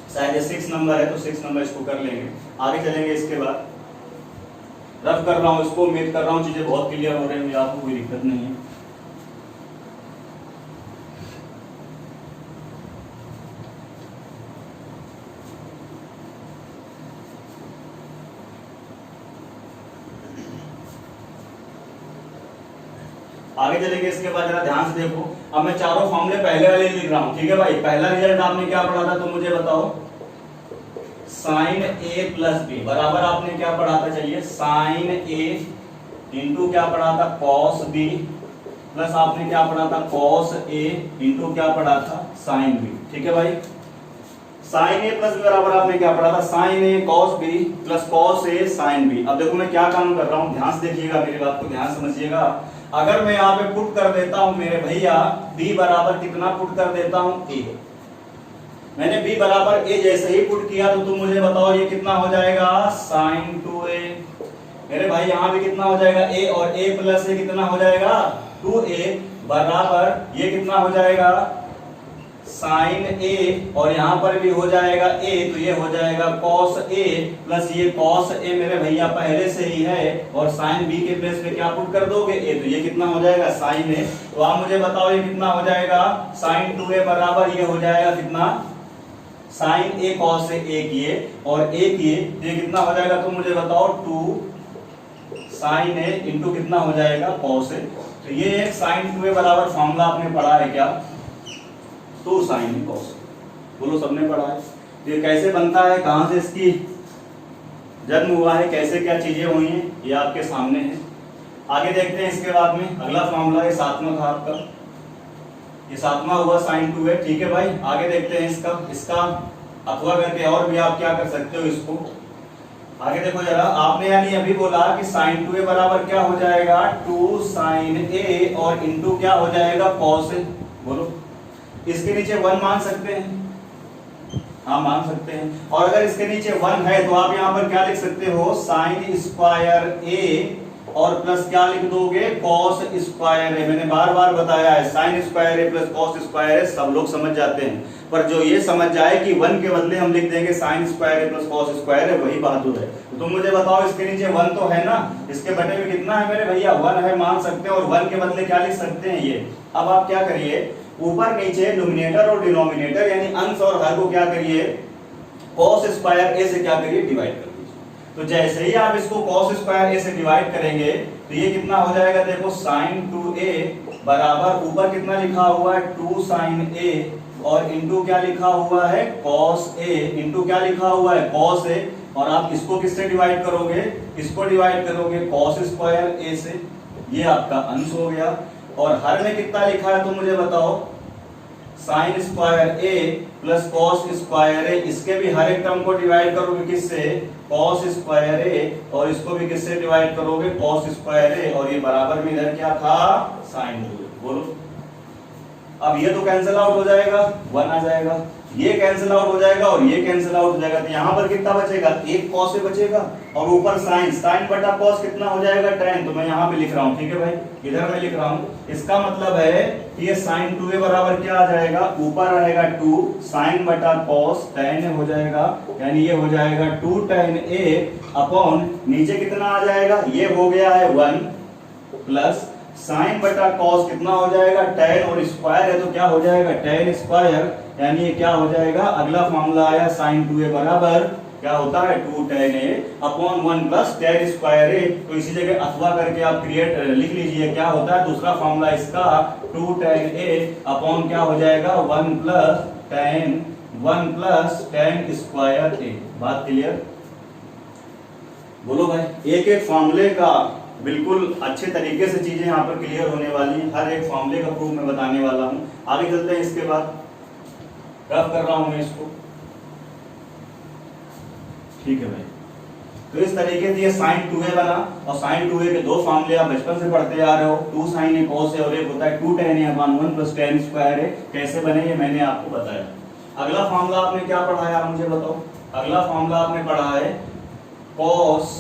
शायद ये 6 नंबर है तो 6 नंबर इसको कर लेंगे, आगे चलेंगे। इसके बाद रफ कर रहा हूँ इसको, उम्मीद कर रहा हूँ चीजें बहुत क्लियर हो रही है, आपको कोई दिक्कत नहीं है। आगे चलेंगे इसके बाद, जरा ध्यान से देखो। अब मैं चारों फॉर्मूले पहले वाले लिख रहा हूं। ठीक है भाई, पहला रिजल्ट आपने क्या पढ़ा था तो मुझे बताओ, साइन ए प्लस बी बराबर आपने क्या पढ़ा था, चलिए साइन ए इंटू क्या पढ़ा था कॉस बी प्लस आपने क्या पढ़ा था कॉस ए इंटू क्या पढ़ा था साइन बी। ठीक है भाई, साइन ए प्लस बराबर आपने क्या पढ़ा था sine a cos b plus cos a sine B. अब देखो मैं क्या काम कर रहा हूं, ध्यान से देखिएगा, मेरी बात को ध्यान समझिएगा। अगर मैं यहाँ पे पुट कर देता हूं मेरे भैया b बराबर कितना पुट कर देता हूं a, मैंने b बराबर a जैसे ही पुट किया तो तुम मुझे बताओ ये कितना हो जाएगा साइन 2a। मेरे भाई यहाँ भी कितना हो जाएगा a और a प्लस a कितना हो जाएगा 2a बराबर ये कितना हो जाएगा साइन a और यहाँ पर भी हो जाएगा a, तो ये हो जाएगा cos a प्लस ये cos a मेरे भैया पहले से ही है और साइन b के प्लेस पे क्या पुट कर दोगे a, तो ये कितना हो जाएगा साइन a। तो आप मुझे बताओ ये कितना हो जाएगा साइन 2a बराबर ये हो जाएगा कितना साइन a cos a किए और a किए, तो ये कितना हो जाएगा तुम मुझे बताओ 2 साइन a इंटू कितना हो जाएगा cos a। तो ये एक साइन 2a बराबर फॉर्मूला आपने पढ़ा है क्या, 2 साइन ए कॉस, बोलो सबने पढ़ा है। तो ये कैसे बनता है, कहां से इसकी जन्म हुआ है, कैसे क्या चीजें हुई हैं, ये आपके सामने है। आगे देखते हैं इसके बाद में अगला फॉर्मूला, ये 7वां था आपका, ये 7वां हुआ साइन 2a। ठीक है भाई, आगे देखते हैं इसका अथवा करके और भी आप क्या कर सकते हो इसको। आगे देखो जरा, आपने यानी अभी बोला कि साइन 2a बराबर क्या हो जाएगा 2 साइन a और इंटू क्या हो जाएगा cos a। बोलो इसके नीचे 1 मान सकते हैं, हाँ मान सकते हैं। और अगर इसके नीचे 1 है तो आप यहाँ पर क्या लिख सकते हो साइन स्क्वायर a और प्लस क्या लिख दोगे कॉस स्क्वायर a। मैंने बार बार बताया है sine square a plus cos square a सब लोग समझ जाते हैं, पर जो ये समझ जाए कि 1 के बदले हम लिख देंगे sign square a plus cos square a वही बहादुर है। तो तुम मुझे बताओ इसके नीचे 1 तो है ना, इसके बटे में कितना है मेरे भैया 1 है, मान सकते हैं, और 1 के बदले क्या लिख सकते हैं ये। अब आप क्या करिए, ऊपर नीचे न्यूमरेटर और डिनोमिनेटर यानी अंश और हर को क्या करिए cos स्क्वायर a से क्या करिए डिवाइड कर दीजिए। तो जैसे ही आप इसको cos स्क्वायर a से डिवाइड करेंगे तो ये कितना हो जाएगा, देखो sin 2a बराबर ऊपर कितना लिखा हुआ है 2 sin a और इंटू क्या लिखा हुआ है cos a, इंटू क्या लिखा हुआ है cos a, और आप इसको किससे डिवाइड करोगे, इसको डिवाइड करोगे cos स्क्वायर a से, ये आपका अंश हो गया। और हर में कितना लिखा है तो मुझे बताओ sign square a plus cos square a, इसके भी हर एक टर्म को डिवाइड करोगे किससे cos स्क्वायर a और इसको भी किससे डिवाइड करोगे cos स्क्वायर a, और ये बराबर में इधर क्या था साइन 2a। बोलो अब ये तो कैंसिल आउट हो जाएगा 1 आ जाएगा, ये कैंसिल आउट हो जाएगा और ये कैंसिल आउट हो जाएगा, तो यहाँ पर कितना बचेगा एक cos से बचेगा और ऊपर साइन बटा cos कितना हो जाएगा tan। तो मैं यहाँ पे लिख रहा हूँ, ठीक है भाई, इधर मैं लिख रहा हूँ। इसका मतलब है कि ये साइन 2a बराबर क्या आ जाएगा, ऊपर रहेगा 2 साइन बटा cos tan हो जाएगा, यानी ये हो जाएगा 2 tan a अपॉन नीचे कितना आ जाएगा, ये हो गया है 1 प्लस साइन बटा कॉस कितना हो जाएगा tan, और स्क्वायर है तो क्या हो जाएगा tan स्क्वायर, यानी ये क्या हो जाएगा, अगला फॉर्मूला आया sin 2a बराबर क्या होता है 2 tan a upon 1 plus tan square a। तो इसी जगह अथवा करके आप क्रिएट लिख लीजिए, क्या होता है दूसरा फॉर्मूला इसका 2 tan a अपॉन क्या हो जाएगा 1 प्लस tan स्क्वायर a। बात क्लियर, बोलो भाई। एक एक फॉर्मूले का बिल्कुल अच्छे तरीके से चीजें यहाँ पर क्लियर होने वाली हैं, हर एक फॉर्मूले का प्रूफ मैं बताने वाला हूँ। आगे चलते हैं, इसके बाद रफ कर रहा हूँ मैं इसको, ठीक है भाई। तो इस तरीके से ये साइन 2a बना, और साइन 2a के दो फॉर्मूले आप बचपन से पढ़ते आ रहे हो, 2 sin a cos a और एक होता है 2 tan a upon 1 plus tan square a। कैसे बने ये मैंने आपको बताया। अगला फॉर्मूला आपने क्या पढ़ा है आप मुझे बताओ। अगला फॉर्मूला आपने पढ़ा है cos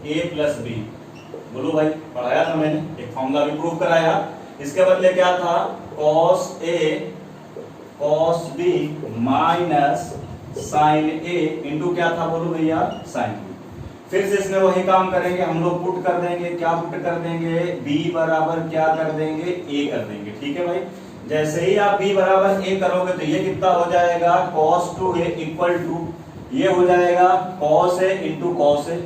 a प्लस b। बोलो भाई, पढ़ाया था मैंने, एक फॉर्मूला भी प्रूव कराया। इसके बदले क्या था cos a cos b minus sin a into क्या था बोलो भैया sin b। फिर से इसमें वही काम करेंगे हम लोग, पुट कर देंगे, क्या पुट कर देंगे b बराबर क्या कर देंगे a कर देंगे, ठीक है भाई। जैसे ही आप b बराबर a करोगे तो ये कितना हो जाएगा cos 2a इक्वल टू ये हो जाएगा cos a into cos a।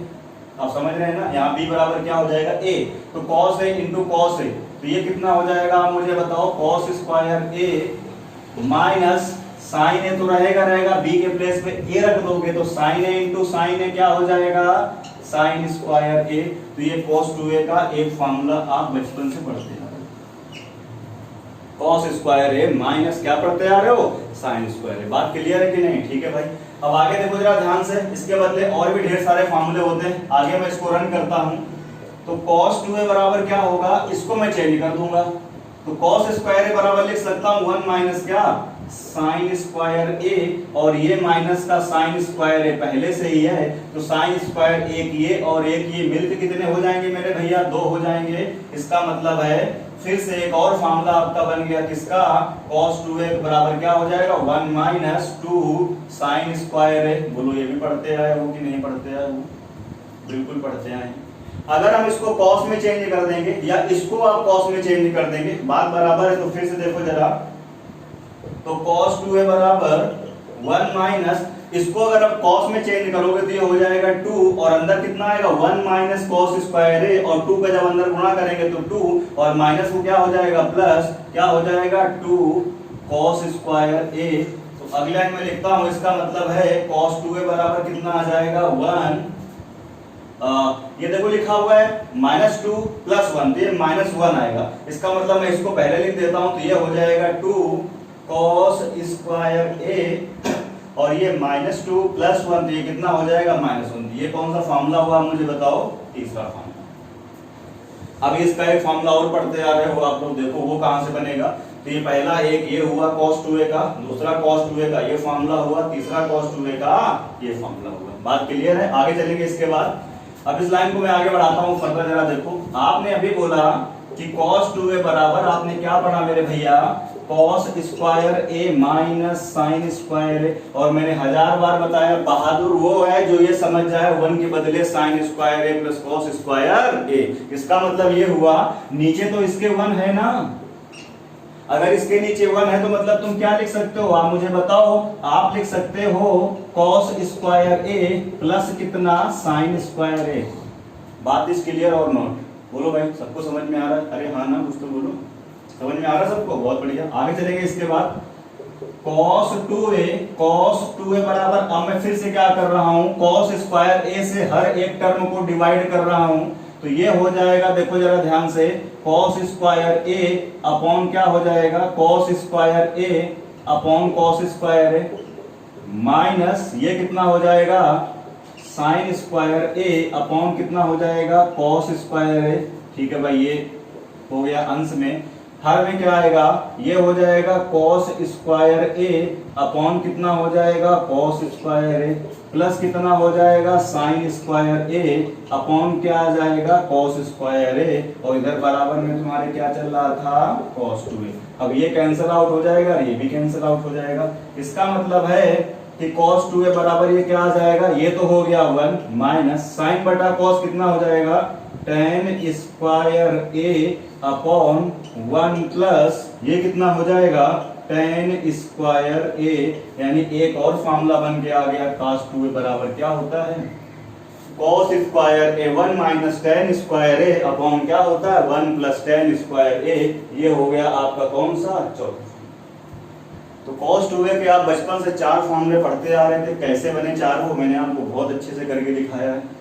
आप समझ रहे हैं ना, यहाँ b बराबर क्या हो जाएगा a, तो cos a into cos a, तो ये कितना हो जाएगा आप मुझे बताओ cos square a minus sine a तो रहेगा b के प्लेस पे a रख दोगे तो sine a into sine a क्या हो जाएगा साइन स्क्वायर a। तो ये cos 2a का एक फॉर्मूला आप बचपन से पढ़ते हैं। कॉस स्क्वायर ए माइनस क्या पढ़ते आ रहे हो, साइन स्क्वायर ए। बात क्लियर है कि नहीं? ठीक है भाई। अब आगे देखो जरा ध्यान से, इसके बदले और भी ढेर सारे फॉर्मूले होते हैं। आगे मैं इसको रन करता हूं तो cos 2a बराबर क्या होगा, इसको मैं चेंज कर दूंगा। तो cos स्क्वायर ए बराबर लिख सकता हूं 1 माइनस क्या, साइन स्क्वायर ए, और ये माइनस का साइन स्क्वायर ए पहले से ही है, तो साइन स्क्वायर एक ये और एक ये मिलकर कितने हो जाएंगे मेरे भैया, 2 हो जाएंगे। इसका मतलब है फिर से एक और फार्मूला आपका बन गया किसका, cos 2a बराबर क्या हो जाएगा, 1 माइनस 2 साइन स्क्वायर ए। बोलो ये भी पढ़ते आए हो कि नहीं पढ़ते आए हो? बिल्कुल पढ़ते आए। अगर हम इसको cos में चेंज कर देंगे या इसको आप cos में चेंज कर देंगे, बात बराबर है। तो फिर से देखो जरा, तो cos 2a बराबर 1 माइनस, इसको अगर आप cos में चेंज करोगे तो ये हो जाएगा 2, और अंदर कितना आएगा 1 माइनस cos स्क्वायर ए, और 2 का जब अंदर गुणा करेंगे तो 2, और माइनस को क्या हो जाएगा प्लस, क्या हो जाएगा 2 cos स्क्वायर ए। तो अगले लाइन में लिखता हूं, इसका मतलब है cos 2a बराबर कितना आ जाएगा 1, ये देखो लिखा हुआ है -2 प्लस 1, तो ये -1 आएगा। इसका मतलब मैं इसको पहले लिख देता हूं, तो ये हो जाएगा 2 cos स्क्वायर ए, और ये -2 प्लस 1, तो ये कितना हो जाएगा -1। ये कौन सा फार्मूला हुआ मुझे बताओ, तीसरा फार्मूला। अब इसका एक फार्मूला और पढ़ते आ रहे हो आप लोग, देखो वो कहां से बनेगा। तो ये पहला एक ये हुआ cos 2a का, दूसरा cos 2a का ये फार्मूला हुआ, तीसरा cos 2a का ये फार्मूला हुआ। बात क्लियर है? आगे चलेंगे इसके बाद। अब इस लाइन को मैं आगे बढ़ाता हूं फर्दर। जरा देखो, आपने अभी बोला कि cos 2a बराबर, आपने क्या पढ़ा मेरे भैया, cos स्क्वायर ए माइनस साइन स्क्वायर ए। और मैंने 1000 बार बताया, बहादुर वो है जो ये समझ जाए 1 के बदले साइन स्क्वायर ए प्लस cos स्क्वायर ए। इसका मतलब ये हुआ, नीचे तो इसके 1 है ना, अगर इसके नीचे 1 है तो मतलब तुम क्या लिख सकते हो, आप मुझे बताओ। आप लिख सकते हो cos स्क्वायर ए प्लस कितना, साइन स्क्वायर ए। बात इज क्लियर और नॉट? बोलो भाई, सबको समझ में आ रहा है? अरे हाँ ना, कुछ तो बोलो। समझ में आ रहा है सबको? बहुत बढ़िया। आगे चलेंगे इसके बाद, cos 2a बराबर, अब मैं फिर से क्या कर रहा हूं, cos स्क्वायर ए से हर एक टर्म को डिवाइड कर रहा हूं। तो ये हो जाएगा, देखो जरा ध्यान से, cos स्क्वायर ए अपॉन क्या हो जाएगा, cos स्क्वायर ए अपॉन cos स्क्वायर ए, माइनस ये कितना हो जाएगा, साइन स्क्वायर ए अपॉन कितना हो जाएगा, cos स्क्वायर ए। ठीक है भाई, ये हो गया अंश में। हर में क्या आएगा, ये हो जाएगा cos स्क्वायर ए अपॉन कितना हो जाएगा, cos स्क्वायर ए, प्लस कितना हो जाएगा, साइन स्क्वायर ए अपॉन क्या आ जाएगा, cos स्क्वायर ए, और इधर बराबर में तुम्हारे क्या चल रहा था, cos 2a। अब ये कैंसिल आउट हो जाएगा, ये भी कैंसिल आउट हो जाएगा। इसका मतलब है कि cos 2a बराबर ये क्या आ जाएगा, ये तो हो गया 1 माइनस साइन बटा cos कितना हो जाएगा, tan स्क्वायर ए अपॉन 1 प्लस ये कितना हो जाएगा, tan स्क्वायर ए। यानी एक और फार्मूला बन के आ गया, cos 2a बराबर क्या होता है, cos स्क्वायर ए 1 माइनस tan स्क्वायर ए अपॉन क्या होता है, 1 प्लस tan स्क्वायर ए। ये हो गया आपका कौन सा, चौथा। तो cos 2a के आप बचपन से 4 फार्मूले पढ़ते आ रहे थे, कैसे बने 4 वो मैंने आपको बहुत अच्छे से करके दिखाया है।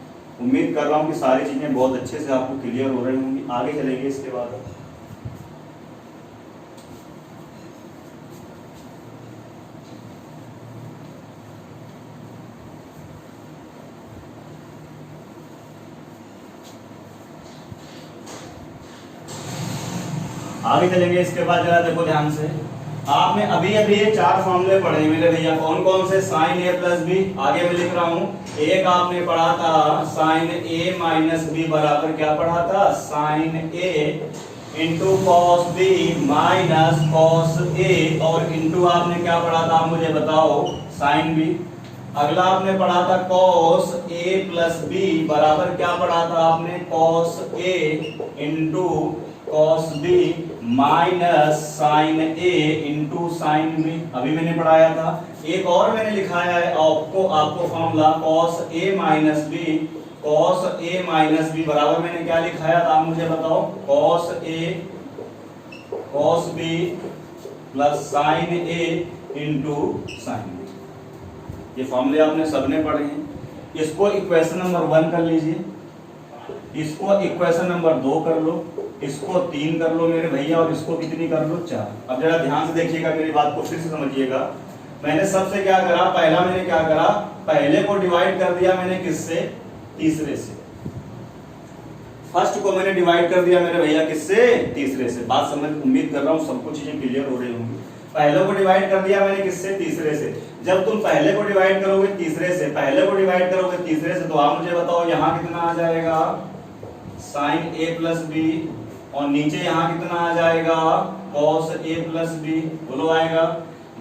उम्मीद कर रहा हूँ कि सारी चीजें बहुत अच्छे से आपको क्लियर हो रही होंगी। आगे चलेंगे इसके बाद। आगे चलेंगे इसके बाद, जरा देखो ध्यान से। आपने अभी अभी ये 4 फार्मूले पढ़े मेरे भैया, कौन कौन से, साइन ए प्लस बी। आगे मैं लिख रहा हूं, एक आपने पढ़ा था साइन ए माइनस बी बराबर क्या पढ़ा था, sine A into cos B minus cos ए, और इंटू आपने क्या पढ़ा था मुझे बताओ, साइन बी। अगला आपने पढ़ा था कॉस ए प्लस बी बराबर क्या पढ़ा था आपने, cos A into cos B minus sine A into sine B, अभी मैंने पढ़ाया था। एक और मैंने लिखाया है आपको formula, cos A minus B, cos A minus B बराबर मैंने क्या लिखाया था मुझे बताओ, cos A cos b plus sign A into sine B. ये फॉर्मूले आपने सबने पढ़े हैं। इसको इक्वेशन नंबर 1 कर लीजिए, इसको इक्वेशन नंबर 2 कर लो, इसको 3 कर लो मेरे भैया और इसको कितनी कर लो 4। अब जरा ध्यान से देखिएगा, मेरी बात को फिर से समझिएगा। मैंने सबसे क्या करा, पहला मैंने क्या करा, पहले को डिवाइड कर दिया मैंने किससे, तीसरे से। फर्स्ट को मैंने डिवाइड कर दिया मेरे भैया किससे, तीसरे से। बात समझ, उम्मीद कर रहा हूँ सबको चीजें क्लियर हो रही होंगी। पहले को डिवाइड कर दिया मैंने किससे, तीसरे से। जब तुम पहले को डिवाइड करोगे तीसरे से, पहले को डिवाइड करोगे तीसरे से, तो आप मुझे बताओ यहाँ कितना आ जाएगा, साइन ए प्लस बी, और नीचे यहाँ कितना आ जाएगा, कॉस ए प्लस बी। बोलो आएगा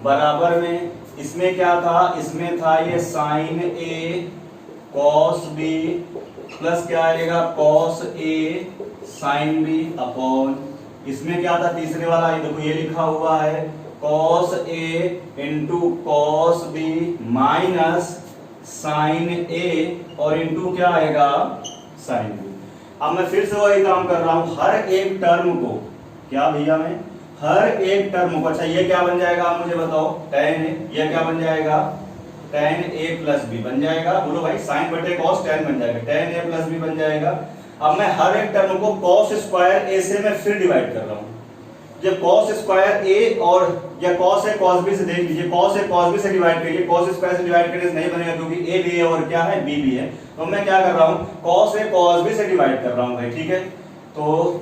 बराबर में। इसमें क्या था, इसमें था ये sign a cos b plus क्या आएगा, cos a sine B upon, इसमें क्या था तीसरे वाला, ये देखो ये लिखा हुआ है cos A into cos B minus sine A और इंटू क्या आएगा, साइन बी। अब मैं फिर से वही काम कर रहा हूं, हर एक टर्म को, क्या भैया मैं हर एक टर्म को, अच्छा ये क्या बन जाएगा आप मुझे बताओ, tan ए, ये क्या बन जाएगा, tan ए प्लस बी बन जाएगा। बोलो भाई साइन बटे कॉस tan बन जाएगा, tan ए प्लस बी बन जाएगा। अब मैं हर एक टर्म को कॉस स्क्वायर ए से मैं फिर डिवाइड कर रहा हूं। जब कॉस स्क्वायर ए और या कॉस ए कॉस बी से, देख लीजिए कॉस ए कॉस बी से डिवाइड करिए, कॉस स्क्वायर से डिवाइड करने से नहीं बनेगा क्योंकि ए भी है और क्या है, बी भी है। तो मैं क्या कर रहा हूं, कॉस ए कॉस बी से डिवाइड कर रहा हूं भाई, ठीक है। तो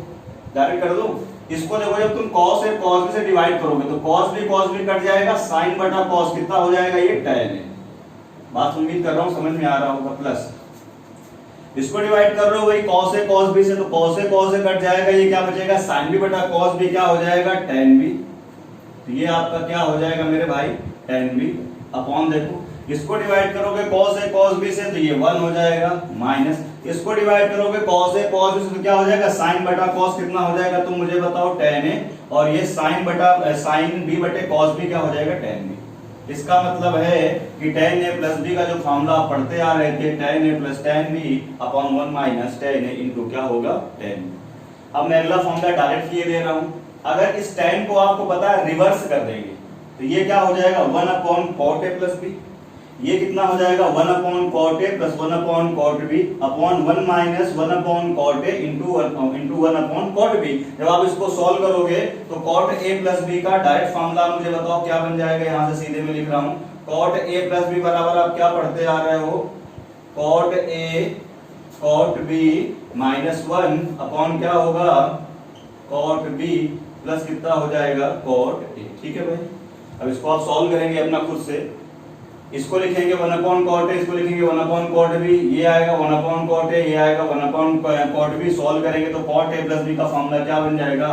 डायरेक्ट कर दूं इसको। देखो जब तुम cos ए cos b से डिवाइड करोगे तो cos b कट जाएगा, sin बटा cos कितना हो जाएगा, ये tan है। बात उम्मीद कर रहा हूं समझ में आ रहा होगा। प्लस इसको डिवाइड कर रहे हो भाई cos ए cos b से, तो cos A cos a cut जाएगा, ये क्या बचेगा, sin b बटा cos b क्या हो जाएगा, tan b। तो ये आपका क्या हो जाएगा मेरे भाई, tan b अपॉन, देखो इसको डिवाइड करोगे cos ए cos b से तो ये 1 हो जाएगा, माइनस इसको डिवाइड करोगे cos ए cos b से तो क्या हो जाएगा, sin बटा cos कितना हो जाएगा, तुम मुझे बताओ tan a, और ये sin b बटे cos b क्या हो जाएगा, tan b। इसका मतलब है कि tan a प्लस b का जो फॉर्मूला आप पढ़ते आ रहे थे, tan a plus tan b upon 1 minus tan a into क्या होगा, tan b। अब मैं अगला फॉर्मूला डायरेक्ट ये दे रहा हूं। अगर इस tan को आपको पता है रिवर्स कर देंगे तो ये क्या हो जाएगा, 1 upon cot a plus b। ये कितना हो जाएगा, 1 upon cot a plus 1 upon cot b upon 1 minus 1 upon cot a into 1 upon cot b। जब आप इसको सॉल्व करोगे तो cot a प्लस b का डायरेक्ट फॉर्मूला मुझे बताओ क्या बन जाएगा, यहां से सीधे में लिख रहा हूं cot a प्लस b बराबर, आप क्या पढ़ते आ रहे हो, cot a cot b minus 1 upon क्या होगा, cot b प्लस कितना हो जाएगा, cot a। ठीक है भाई, अब इसको आप सॉल्व करेंगे अपना खुद से। इसको लिखेंगे 1 अपॉन cot a, इसको लिखेंगे 1 अपॉन cot b, ये आएगा 1 अपॉन cot a, ये आएगा 1 अपॉन cot b। सॉल्व करेंगे तो cot a प्लस b का फॉर्मूला क्या बन जाएगा,